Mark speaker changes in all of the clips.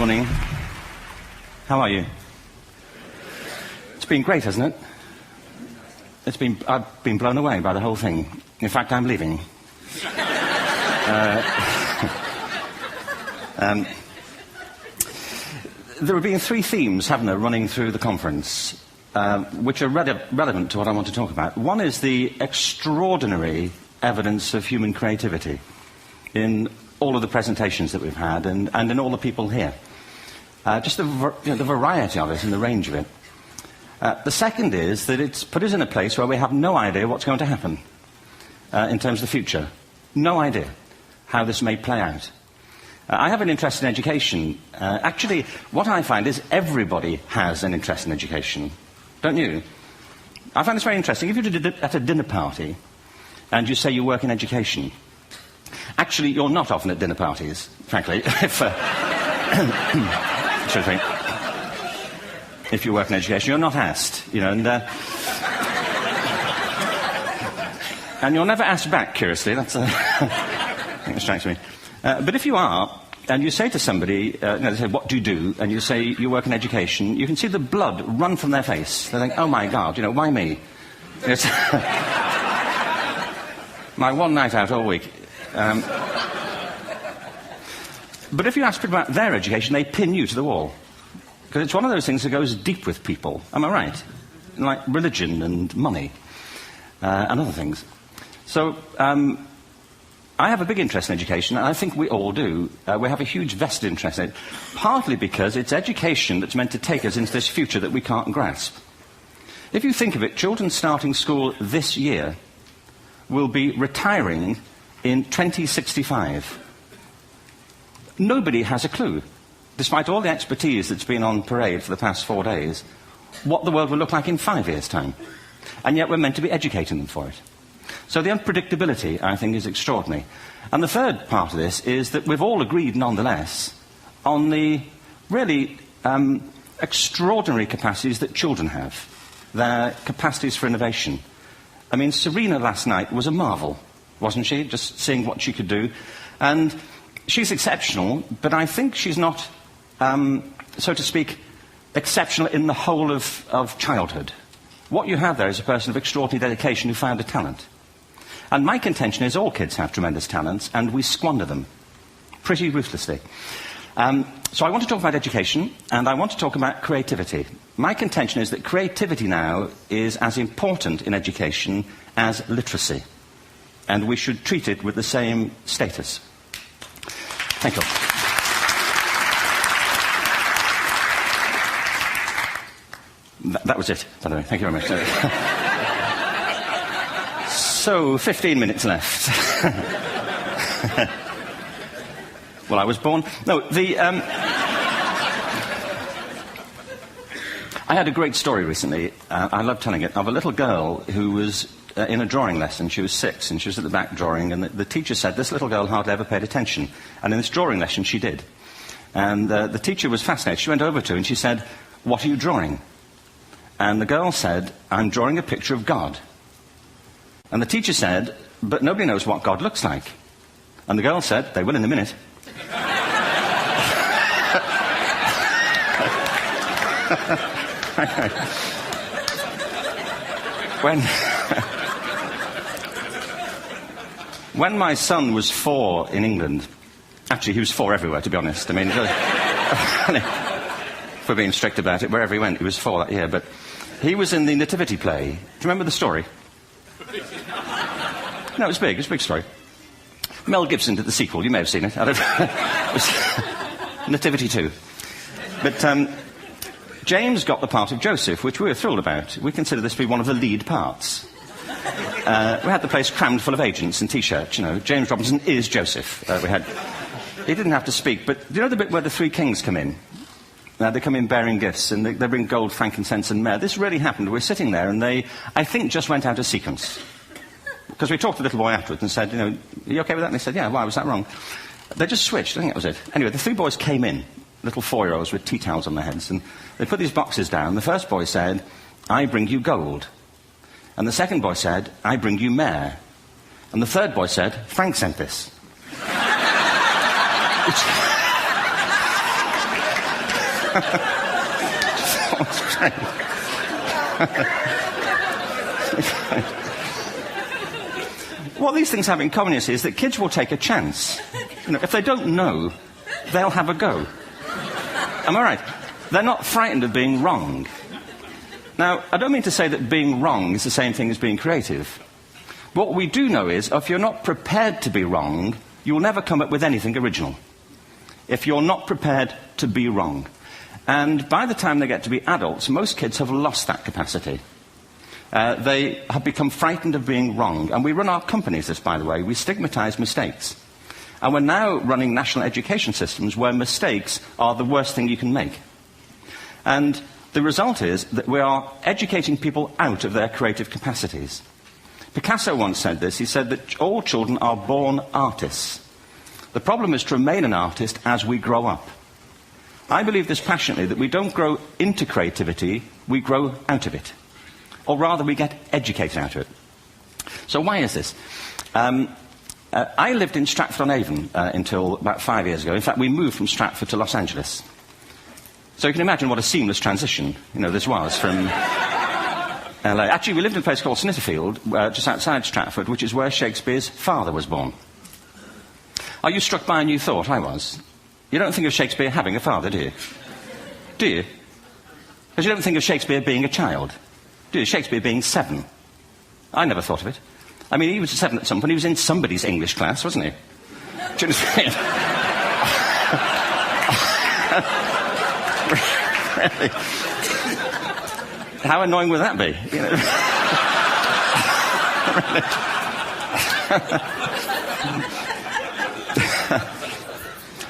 Speaker 1: Morning. How are you? It's been great, hasn't it? I've been blown away by the whole thing. In fact, I'm leaving. There have been three themes, haven't there, running through the conference, which are relevant to what I want to talk about. One is the extraordinary evidence of human creativity in all of the presentations that we've had and in all the people here. Just the variety of it and the range of it. The second is that it's put us in a place where we have no idea what's going to happen in terms of the future. No idea how this may play out. I have an interest in education. Actually, what I find is everybody has an interest in education. Don't you? I find this very interesting. If you're at a dinner party and you say you work in education, actually, you're not often at dinner parties, frankly. If you work in education, you're not asked, and you're never asked back, curiously. That's I think it strikes me. But if you are, and you say to somebody, they say, what do you do? And you say, you work in education, you can see the blood run from their face. They think, oh my God, why me? It's my one night out all week. But if you ask people about their education, they pin you to the wall. Because it's one of those things that goes deep with people. Am I right? Like religion and money and other things. So I have a big interest in education, and I think we all do. We have a huge vested interest in it, partly because it's education that's meant to take us into this future that we can't grasp. If you think of it, children starting school this year will be retiring in 2065. Nobody has a clue, despite all the expertise that's been on parade for the past 4 days, what the world will look like in 5 years' time. And yet we're meant to be educating them for it. So the unpredictability, I think, is extraordinary. And the third part of this is that we've all agreed, nonetheless, on the really extraordinary capacities that children have, their capacities for innovation. I mean, Serena last night was a marvel, wasn't she? Just seeing what she could do. And she's exceptional, but I think she's not, so to speak, exceptional in the whole of childhood. What you have there is a person of extraordinary dedication who found a talent. And my contention is all kids have tremendous talents, and we squander them pretty ruthlessly. So I want to talk about education, and I want to talk about creativity. My contention is that creativity now is as important in education as literacy, and we should treat it with the same status. Thank you. That was it, by the way. Thank you very much. So, 15 minutes left. Well, I was born... No, I had a great story recently, I love telling it, of a little girl who was in a drawing lesson. She was 6, and she was at the back drawing, and the teacher said, this little girl hardly ever paid attention. And in this drawing lesson, she did. And the teacher was fascinated. She went over to her and she said, what are you drawing? And the girl said, I'm drawing a picture of God. And the teacher said, but nobody knows what God looks like. And the girl said, they will in a minute. When my son was 4 in England, actually he was 4 everywhere, to be honest. I mean, if we're being strict about it, wherever he went, he was 4 that year. But he was in the Nativity play. Do you remember the story? No, it was big. It was a big story. Mel Gibson did the sequel. You may have seen it. I don't know. It was Nativity 2. But James got the part of Joseph, which we were thrilled about. We consider this to be one of the lead parts. We had the place crammed full of agents in T-shirts, James Robinson is Joseph. He didn't have to speak, but do you know the bit where the 3 kings come in? They come in bearing gifts, and they bring gold, frankincense, and myrrh. This really happened. We're sitting there, and they, I think, just went out of sequence. Because we talked to the little boy afterwards and said, are you okay with that? And they said, yeah, why was that wrong? They just switched. I think that was it. Anyway, the 3 boys came in, little 4-year-olds with tea towels on their heads, and they put these boxes down. The first boy said, I bring you gold. And the second boy said, I bring you myrrh. And the third boy said, Frank sent this. What these things have in common, you see, is that kids will take a chance. If they don't know, they'll have a go. Am I right? They're not frightened of being wrong. Now, I don't mean to say that being wrong is the same thing as being creative. What we do know is, if you're not prepared to be wrong, you'll never come up with anything original. If you're not prepared to be wrong. And by the time they get to be adults, most kids have lost that capacity. They have become frightened of being wrong. And we run our companies this, by the way. We stigmatize mistakes. And we're now running national education systems where mistakes are the worst thing you can make. And the result is that we are educating people out of their creative capacities. Picasso once said this. He said that all children are born artists. The problem is to remain an artist as we grow up. I believe this passionately, that we don't grow into creativity, we grow out of it. Or rather, we get educated out of it. So why is this? I lived in Stratford-on-Avon until about 5 years ago. In fact, we moved from Stratford to Los Angeles. So you can imagine what a seamless transition, this was from LA. Actually, we lived in a place called Snitterfield, just outside Stratford, which is where Shakespeare's father was born. Are you struck by a new thought? I was. You don't think of Shakespeare having a father, do you? Do you? Because you don't think of Shakespeare being a child. Do you? Shakespeare being 7. I never thought of it. I mean, he was 7 at some point. He was in somebody's English class, wasn't he? Do you understand? Really? How annoying would that be?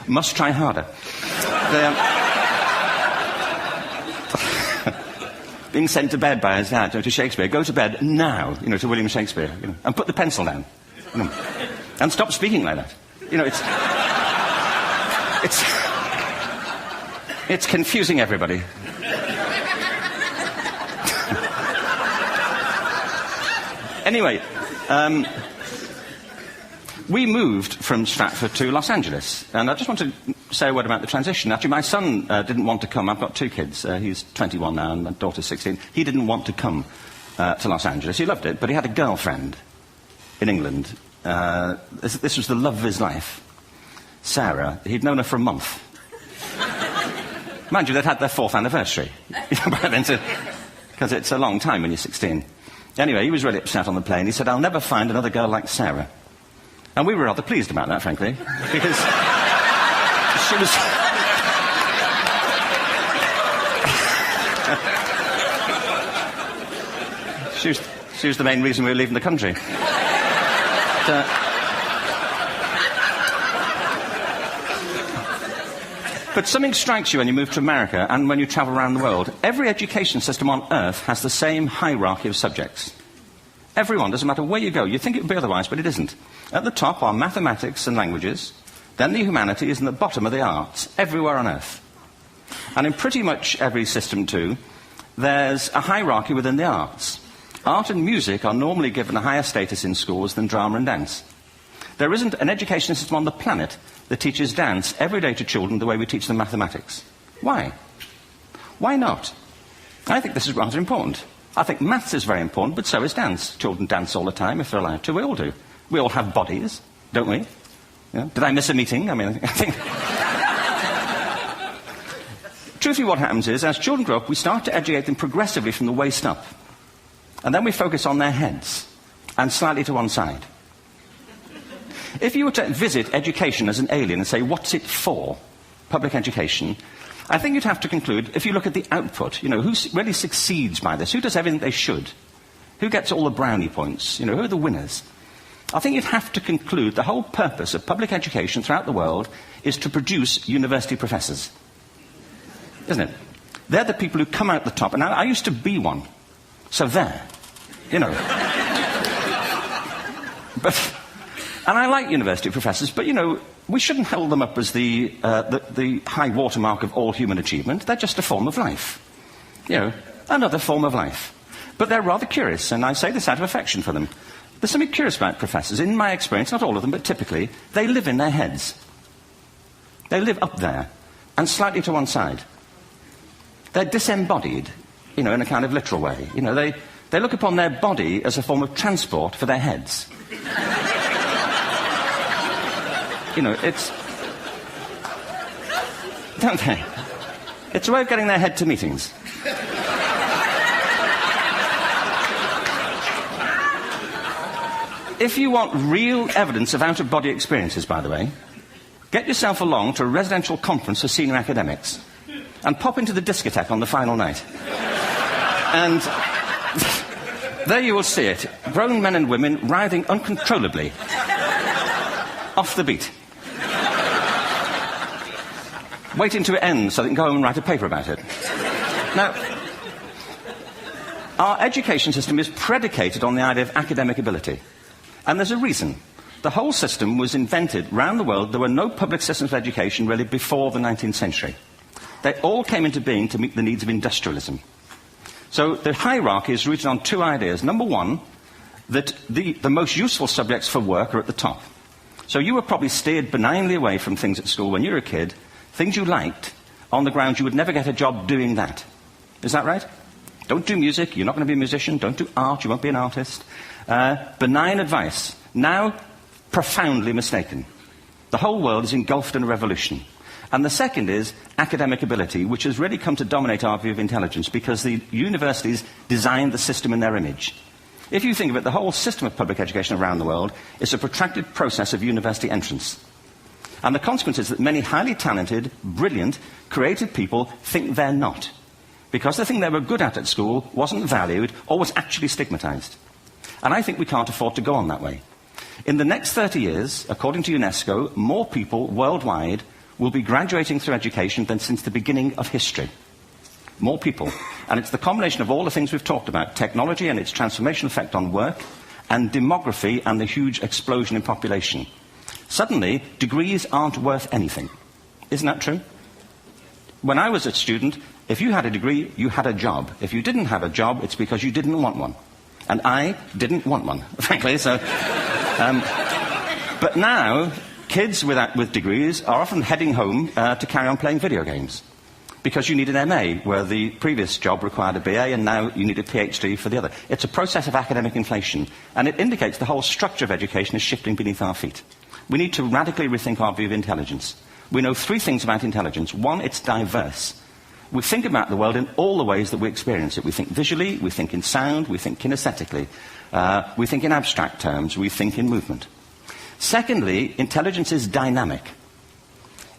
Speaker 1: Must try harder. Being sent to bed by his dad, to Shakespeare. Go to bed now, to William Shakespeare, and put the pencil down. And stop speaking like that. It's confusing everybody. Anyway, we moved from Stratford to Los Angeles, and I just want to say a word about the transition. Actually, my son didn't want to come. I've got 2 kids. He's 21 now, and my daughter's 16. He didn't want to come to Los Angeles. He loved it, but he had a girlfriend in England. This was the love of his life, Sarah. He'd known her for a month. Mind you, they'd had their 4th anniversary by then, because it's a long time when you're 16. Anyway, he was really upset on the plane. He said, "I'll never find another girl like Sarah." And we were rather pleased about that, frankly, because she was the main reason we were leaving the country. But something strikes you when you move to America and when you travel around the world. Every education system on Earth has the same hierarchy of subjects. Everyone, doesn't matter where you go. You'd think it would be otherwise, but it isn't. At the top are mathematics and languages, then the humanities, and the bottom are the arts, everywhere on Earth. And in pretty much every system, too, there's a hierarchy within the arts. Art and music are normally given a higher status in schools than drama and dance. There isn't an education system on the planet that teaches dance every day to children the way we teach them mathematics. Why? Why not? I think this is rather important. I think maths is very important, but so is dance. Children dance all the time if they're allowed to. We all do. We all have bodies, don't we? Did I miss a meeting? I think... Truthfully, what happens is, as children grow up, we start to educate them progressively from the waist up. And then we focus on their heads, and slightly to one side. If you were to visit education as an alien and say, what's it for, public education, I think you'd have to conclude, if you look at the output, who really succeeds by this, who does everything they should, who gets all the brownie points, who are the winners. I think you'd have to conclude the whole purpose of public education throughout the world is to produce university professors. Isn't it? They're the people who come out the top, and I used to be one. So there, And I like university professors, but, we shouldn't hold them up as the high watermark of all human achievement. They're just a form of life. Another form of life. But they're rather curious, and I say this out of affection for them. There's something curious about professors. In my experience, not all of them, but typically, they live in their heads. They live up there, and slightly to one side. They're disembodied, in a kind of literal way. They look upon their body as a form of transport for their heads. It's... Don't they? It's a way of getting their head to meetings. If you want real evidence of out-of-body experiences, by the way, get yourself along to a residential conference for senior academics and pop into the discotheque on the final night. And there you will see it. Grown men and women writhing uncontrollably off the beat. Waiting to end so they can go home and write a paper about it. Now, our education system is predicated on the idea of academic ability. And there's a reason. The whole system was invented around the world. There were no public systems of education really before the 19th century. They all came into being to meet the needs of industrialism. So the hierarchy is rooted on two ideas. Number one, that the most useful subjects for work are at the top. So you were probably steered benignly away from things at school when you were a kid, things you liked, on the grounds you would never get a job doing that. Is that right? Don't do music, you're not going to be a musician. Don't do art, you won't be an artist. Benign advice. Now, profoundly mistaken. The whole world is engulfed in a revolution. And the second is academic ability, which has really come to dominate our view of intelligence because the universities designed the system in their image. If you think of it, the whole system of public education around the world is a protracted process of university entrance. And the consequence is that many highly talented, brilliant, creative people think they're not. Because the thing they were good at school wasn't valued or was actually stigmatized. And I think we can't afford to go on that way. In the next 30 years, according to UNESCO, more people worldwide will be graduating through education than since the beginning of history. More people. And it's the combination of all the things we've talked about, technology and its transformational effect on work, and demography and the huge explosion in population. Suddenly, degrees aren't worth anything. Isn't that true? When I was a student, if you had a degree, you had a job. If you didn't have a job, it's because you didn't want one. And I didn't want one, frankly, so... but now, kids with degrees are often heading home to carry on playing video games. Because you need an MA, where the previous job required a BA, and now you need a PhD for the other. It's a process of academic inflation, and it indicates the whole structure of education is shifting beneath our feet. We need to radically rethink our view of intelligence. We know three things about intelligence. One, it's diverse. We think about the world in all the ways that we experience it. We think visually, we think in sound, we think kinesthetically, we think in abstract terms, we think in movement. Secondly, intelligence is dynamic.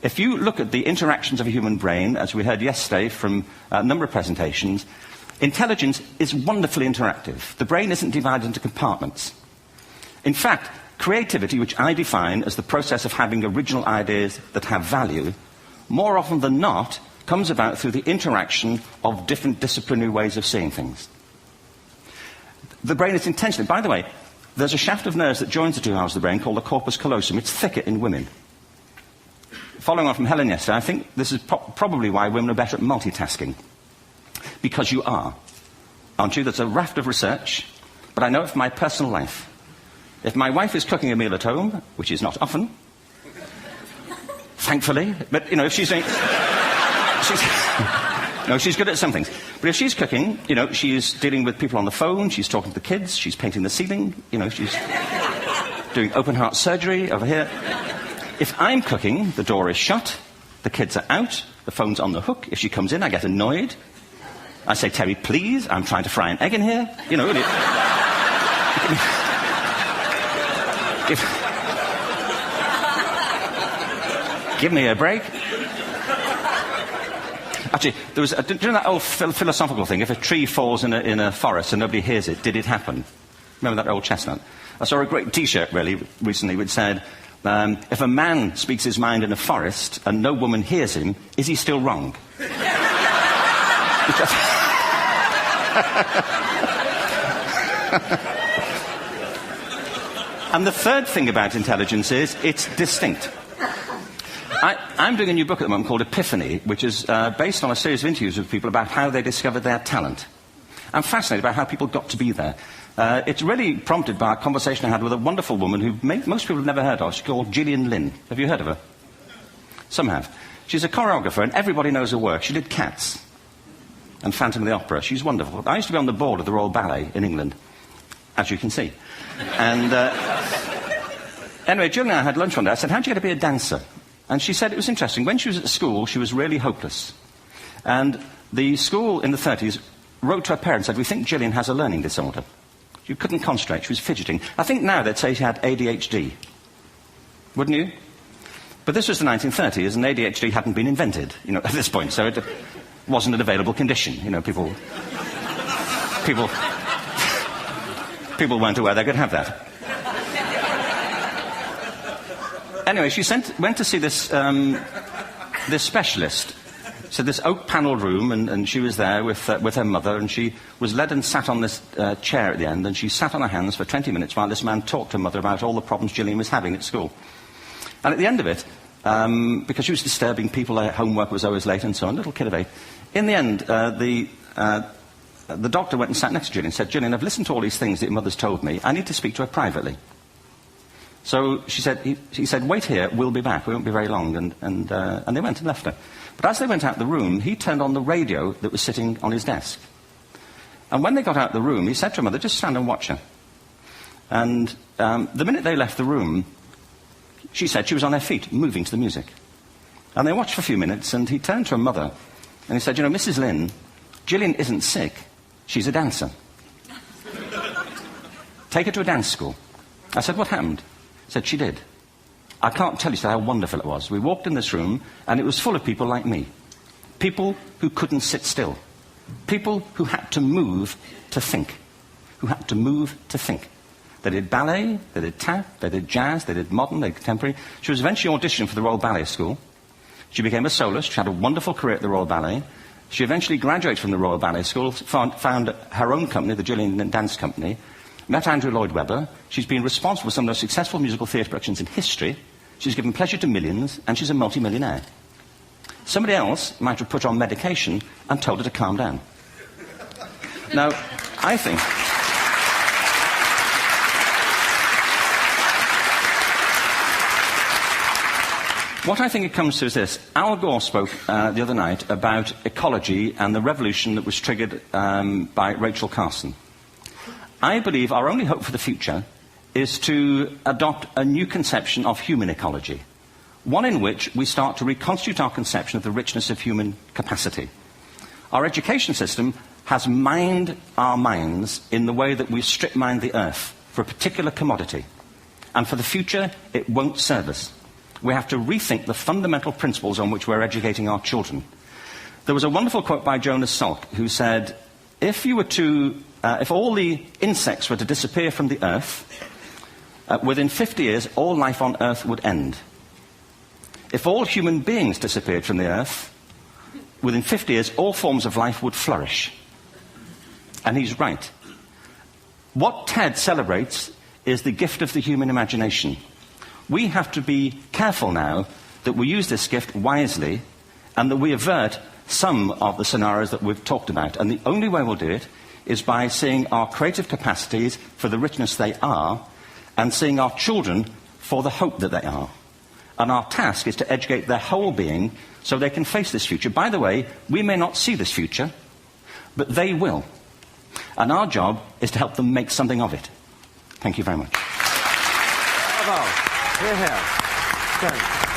Speaker 1: If you look at the interactions of a human brain, as we heard yesterday from a number of presentations, intelligence is wonderfully interactive. The brain isn't divided into compartments. In fact, creativity, which I define as the process of having original ideas that have value, more often than not, comes about through the interaction of different disciplinary ways of seeing things. The brain is intentionally... By the way, there's a shaft of nerves that joins the two halves of the brain called the corpus callosum. It's thicker in women. Following on from Helen yesterday, I think this is probably why women are better at multitasking. Because you are. Aren't you? There's a raft of research, but I know it from my personal life. If my wife is cooking a meal at home, which is not often, thankfully, but, if she's doing... she's good at some things. But if she's cooking, she's dealing with people on the phone, she's talking to the kids, she's painting the ceiling, she's doing open heart surgery over here. If I'm cooking, the door is shut, the kids are out, the phone's on the hook. If she comes in, I get annoyed. I say, Terry, please, I'm trying to fry an egg in here. Give me a break. Actually, there was do you know that old philosophical thing? If a tree falls in a forest and nobody hears it, did it happen? Remember that old chestnut? I saw a great T-shirt recently which said, if a man speaks his mind in a forest and no woman hears him, is he still wrong? And the third thing about intelligence is it's distinct. I'm doing a new book at the moment called Epiphany, which is based on a series of interviews with people about how they discovered their talent. I'm fascinated by how people got to be there. It's really prompted by a conversation I had with a wonderful woman who most people have never heard of. She's called Gillian Lynn. Have you heard of her? Some have. She's a choreographer, and everybody knows her work. She did Cats. and Phantom of the Opera. She's wonderful. I used to be on the board of the Royal Ballet in England, as you can see. And anyway, Jill and I had lunch one day. I said, how'd you get to be a dancer? And she said it was interesting. When she was at school, she was really hopeless. And the school in the 30s wrote to her parents and said, we think Gillian has a learning disorder. She couldn't concentrate. She was fidgeting. I think now they'd say she had ADHD. Wouldn't you? But this was the 1930s, and ADHD hadn't been invented, at this point, so it wasn't an available condition. People weren't aware they could have that. Anyway, she went to see this specialist. So this oak-panelled room, and she was there with her mother, and she was led and sat on this chair at the end, and she sat on her hands for 20 minutes while this man talked to her mother about all the problems Gillian was having at school. And at the end of it, because she was disturbing people, her homework was always late and so on, little kid of 8, in the end, the doctor went and sat next to Gillian and said, Gillian, I've listened to all these things that your mother's told me. I need to speak to her privately. So he said, wait here, we'll be back. We won't be very long. And they went and left her. But as they went out the room, he turned on the radio that was sitting on his desk. And when they got out the room, he said to her mother, just stand and watch her. And the minute they left the room, she said she was on her feet, moving to the music. And they watched for a few minutes, and he turned to her mother, and he said, Mrs. Lynn, Gillian isn't sick. She's a dancer. Take her to a dance school. I said, what happened? He said, she did. I can't tell you how wonderful it was. We walked in this room, and it was full of people like me. People who couldn't sit still. People who had to move to think. They did ballet, they did tap, they did jazz, they did modern, they did contemporary. She was eventually auditioned for the Royal Ballet School. She became a soloist. She had a wonderful career at the Royal Ballet. She eventually graduated from the Royal Ballet School, found her own company, the Gillian Dance Company, met Andrew Lloyd Webber. She's been responsible for some of the most successful musical theatre productions in history. She's given pleasure to millions, and she's a multi-millionaire. Somebody else might have put her on medication and told her to calm down. Now, I think... What I think it comes to is this. Al Gore spoke the other night about ecology and the revolution that was triggered by Rachel Carson. I believe our only hope for the future is to adopt a new conception of human ecology, one in which we start to reconstitute our conception of the richness of human capacity. Our education system has mined our minds in the way that we strip mine the earth for a particular commodity, and for the future it won't serve us. We have to rethink the fundamental principles on which we're educating our children. There was a wonderful quote by Jonas Salk, who said, if all the insects were to disappear from the earth, within 50 years, all life on earth would end. If all human beings disappeared from the earth, within 50 years, all forms of life would flourish. And he's right. What TED celebrates is the gift of the human imagination. We have to be careful now that we use this gift wisely and that we avert some of the scenarios that we've talked about. And the only way we'll do it is by seeing our creative capacities for the richness they are and seeing our children for the hope that they are. And our task is to educate their whole being so they can face this future. By the way, we may not see this future, but they will. And our job is to help them make something of it. Thank you very much.
Speaker 2: Bravo. Here, here. Go.